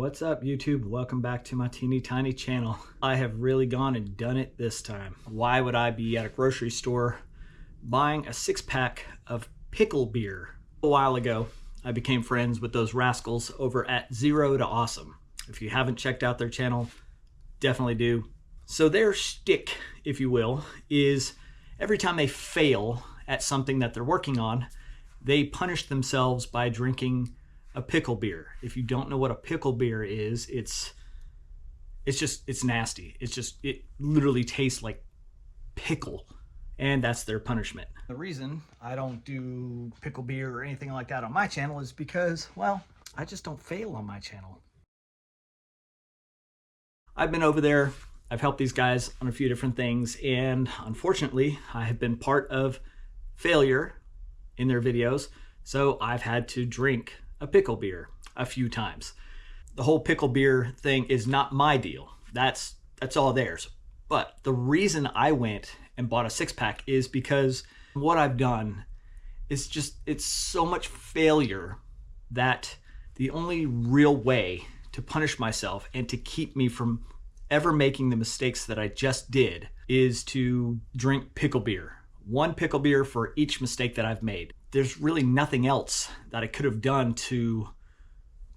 What's up, YouTube? Welcome back to my teeny tiny channel. I have really gone and done it this time. Why would I be at a grocery store buying a 6-pack of pickle beer? A while ago, I became friends with those rascals over at Zero to Awesome. If you haven't checked out their channel, definitely do. So their shtick, if you will, is every time they fail at something that they're working on, they punish themselves by drinking a pickle beer. If you don't know what a pickle beer is, it's nasty. It literally tastes like pickle, and that's their punishment. The reason I don't do pickle beer or anything like that on my channel is because, well, I just don't fail on my channel. I've been over there, I've helped these guys on a few different things, and unfortunately, I have been part of failure in their videos, so I've had to drink a pickle beer a few times. The whole pickle beer thing is not my deal. That's all theirs. But the reason I went and bought a 6-pack is because what I've done is it's so much failure that the only real way to punish myself and to keep me from ever making the mistakes that I just did is to drink pickle beer. One pickle beer for each mistake that I've made. There's really nothing else that I could have done to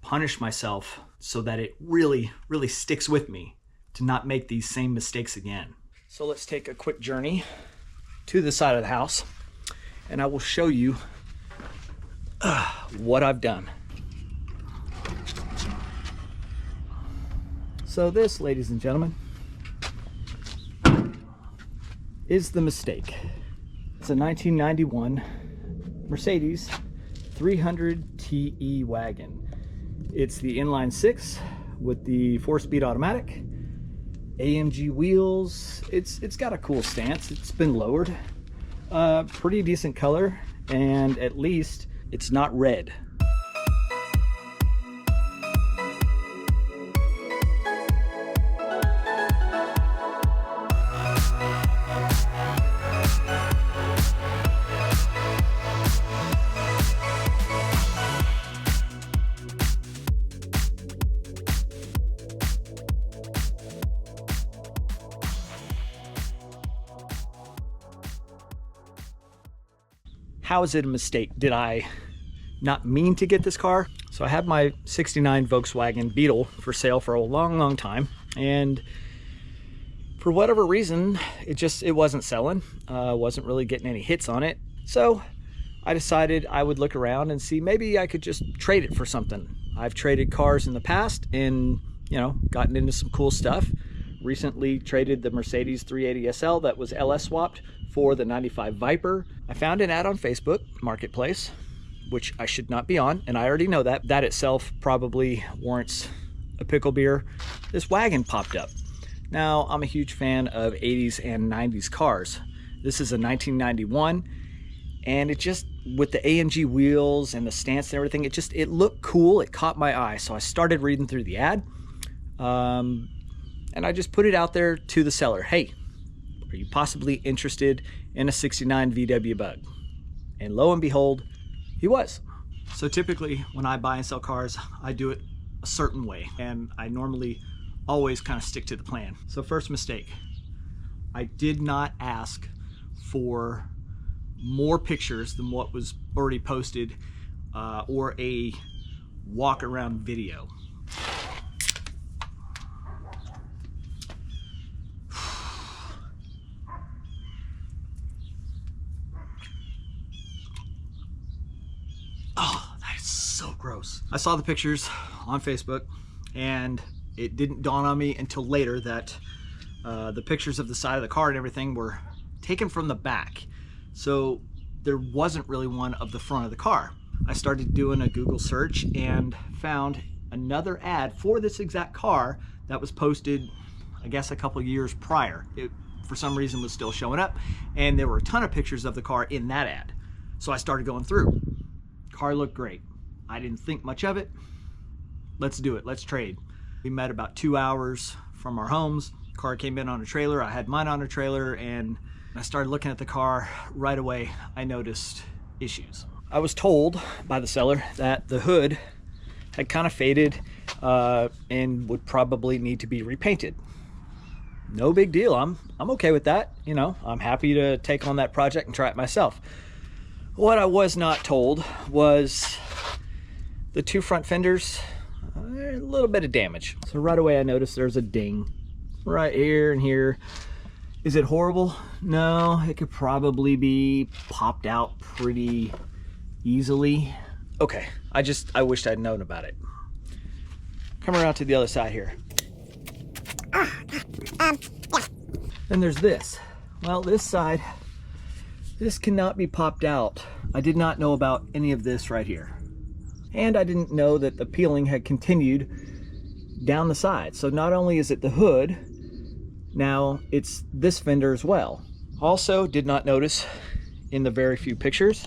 punish myself so that it really, really sticks with me to not make these same mistakes again. So let's take a quick journey to the side of the house and I will show you what I've done. So this, ladies and gentlemen, is the mistake. It's a 1991 Mercedes 300 TE wagon. It's the inline 6 with the 4-speed automatic, AMG wheels. It's got a cool stance. It's been lowered. Pretty decent color, and at least it's not red. How is it a mistake? Did I not mean to get this car? So I had my 69 Volkswagen Beetle for sale for a long time, and for whatever reason, it wasn't selling. Wasn't really getting any hits on it. So I decided I would look around and see maybe I could just trade it for something. I've traded cars in the past and, gotten into some cool stuff. Recently traded the Mercedes 380 SL that was LS swapped for the 95 Viper. I found an ad on Facebook Marketplace, which I should not be on, and I already know that. That itself probably warrants a pickle beer. This wagon popped up. Now, I'm a huge fan of 80s and 90s cars. This is a 1991, and it just, with the AMG wheels and the stance and everything, it looked cool. It caught my eye, so I started reading through the ad. And I just put it out there to the seller. Hey, are you possibly interested in a 69 VW Bug? And lo and behold, he was. So typically when I buy and sell cars, I do it a certain way, and I normally always kind of stick to the plan. So first mistake, I did not ask for more pictures than what was already posted or a walk around video. Oh, that is so gross. I saw the pictures on Facebook, and it didn't dawn on me until later that the pictures of the side of the car and everything were taken from the back. So there wasn't really one of the front of the car. I started doing a Google search and found another ad for this exact car that was posted, I guess, a couple years prior. It, for some reason, was still showing up, and there were a ton of pictures of the car in that ad. So I started going through. Car looked great. I didn't think much of it. Let's do it. Let's trade. We met about 2 hours from our homes. Car came in on a trailer. I had mine on a trailer, and I started looking at the car. Right away, I noticed issues. I was told by the seller that the hood had kind of faded and would probably need to be repainted. No big deal. I'm okay with that. You know, I'm happy to take on that project and try it myself. What I was not told was the two front fenders, a little bit of damage. So right away I noticed there's a ding right here and here. Is it horrible? No, it could probably be popped out pretty easily. Okay, I wished I'd known about it. Come around to the other side here. Then there's this. Well, this side, this cannot be popped out. I did not know about any of this right here. And I didn't know that the peeling had continued down the side. So not only is it the hood, now it's this fender as well. Also did not notice in the very few pictures,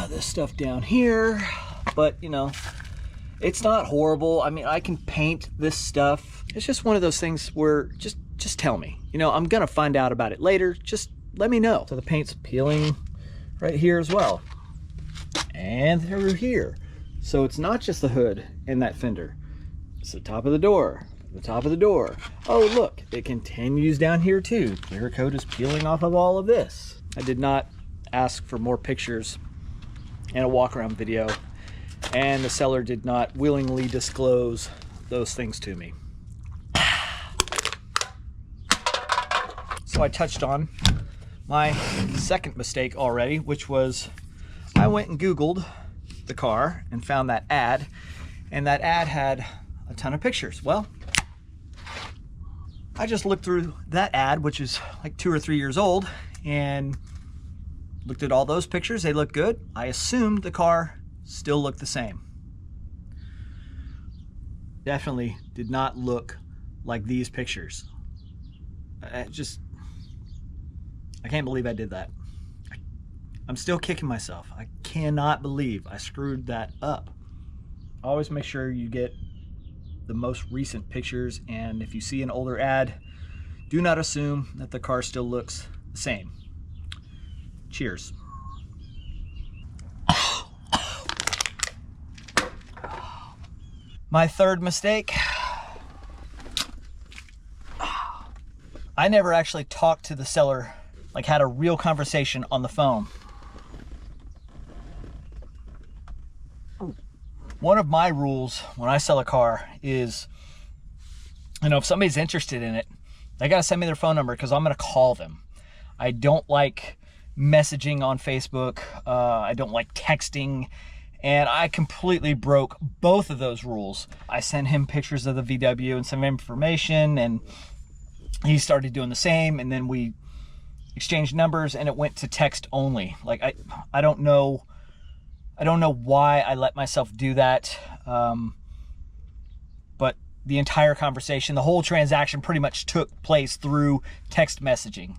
this stuff down here, but you know, it's not horrible. I mean, I can paint this stuff. It's just one of those things where just tell me. You know, I'm gonna find out about it later. Just let me know. So the paint's peeling right here as well. And through here. So it's not just the hood and that fender. It's the top of the door, the top of the door. Oh, look, it continues down here too. Clear coat is peeling off of all of this. I did not ask for more pictures and a walk around video, and the seller did not willingly disclose those things to me. So I touched on my second mistake already, which was I went and Googled the car and found that ad, and that ad had a ton of pictures. Well, I just looked through that ad, which is like 2 or 3 years old, and looked at all those pictures. They looked good. I assumed the car still looked the same. Definitely did not look like these pictures. I can't believe I did that. I'm still kicking myself. I cannot believe I screwed that up. Always make sure you get the most recent pictures, and if you see an older ad, do not assume that the car still looks the same. Cheers. My third mistake, I never actually talked to the seller, like had a real conversation on the phone. One of my rules when I sell a car is, you know, if somebody's interested in it, they got to send me their phone number because I'm going to call them. I don't like messaging on Facebook. I don't like texting. And I completely broke both of those rules. I sent him pictures of the VW and some information, and he started doing the same. And then we exchanged numbers, and it went to text only. Like, I don't know why I let myself do that. But the entire conversation, the whole transaction pretty much took place through text messaging.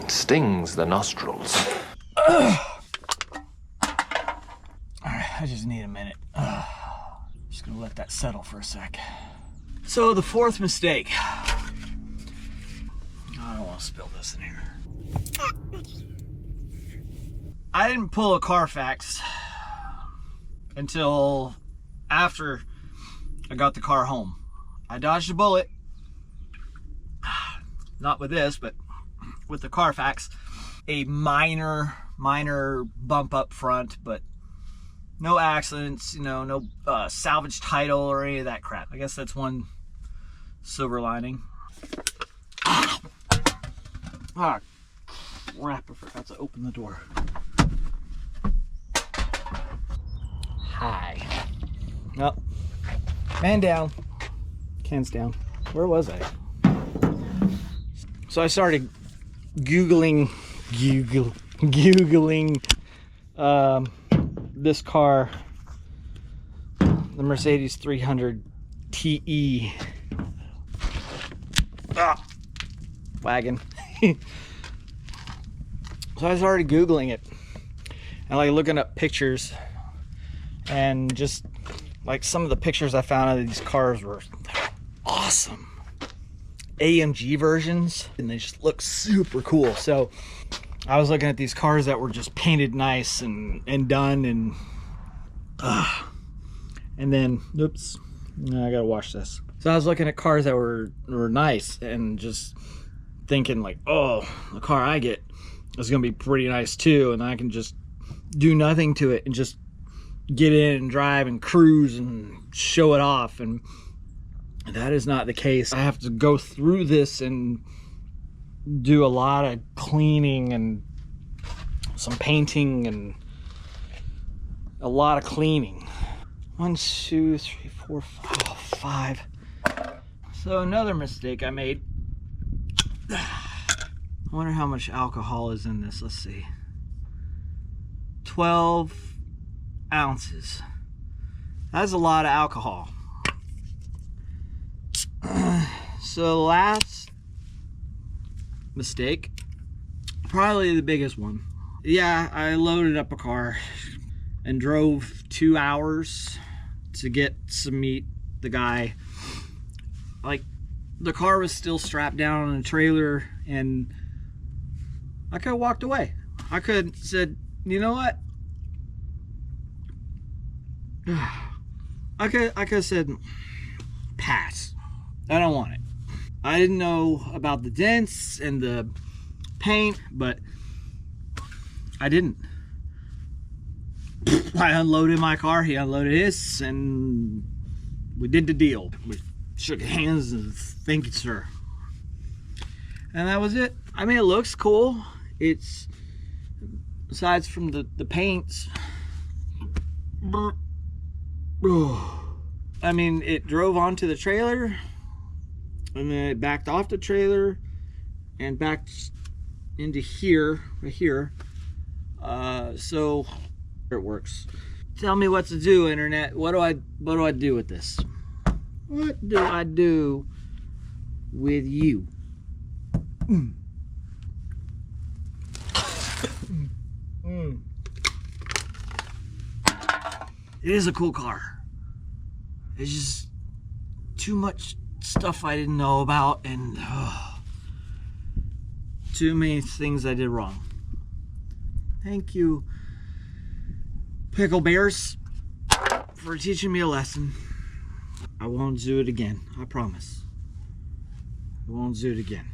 It stings the nostrils. All right, I just need a minute. Just gonna let that settle for a sec. So the fourth mistake. I don't want to spill this in here. I didn't pull a Carfax until after I got the car home. I dodged a bullet. Not with this, but with the Carfax. A minor bump up front, but no accidents, you know, no salvage title or any of that crap. I guess that's one silver lining. Ah, crap, I forgot to open the door. Hi. Oh, man down, cans down. Where was I? So I started Googling this car, the Mercedes 300 TE wagon. So I started Googling it and like looking up pictures, and just like some of the pictures I found of these cars were awesome. AMG versions, and they just look super cool. So I was looking at these cars that were just painted nice and done, and then, oops, I gotta wash this. So I was looking at cars that were nice and just thinking like, oh, the car I get is gonna be pretty nice too, and I can just do nothing to it and just get in and drive and cruise and show it off. And that is not the case. I have to go through this and do a lot of cleaning and some painting and a lot of cleaning. 1, 2, 3, 4, 5. So another mistake I made. I wonder how much alcohol is in this. Let's see. 12 ounces. That's a lot of alcohol. So the last mistake, probably the biggest one. Yeah, I loaded up a car and drove 2 hours to get to meet the guy. Like, the car was still strapped down on a trailer, and I could have walked away. I could have said, you know what? I could have said, pass. I don't want it. I didn't know about the dents and the paint, but I didn't. I unloaded my car, he unloaded his, and we did the deal. We shook hands and thank you, sir. And that was it. I mean, it looks cool. It's, besides from the paints, I mean, it drove onto the trailer, and then it backed off the trailer and backed into here, right here. So it works. Tell me what to do, internet. What do I do with this? What do I do with you? It is a cool car. It's just too much stuff I didn't know about, and too many things I did wrong. Thank you, Pickle Bears, for teaching me a lesson. I won't do it again. I promise. I won't do it again.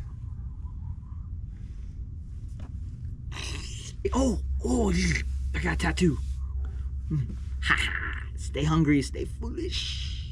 Oh, I got a tattoo. Stay hungry, stay foolish.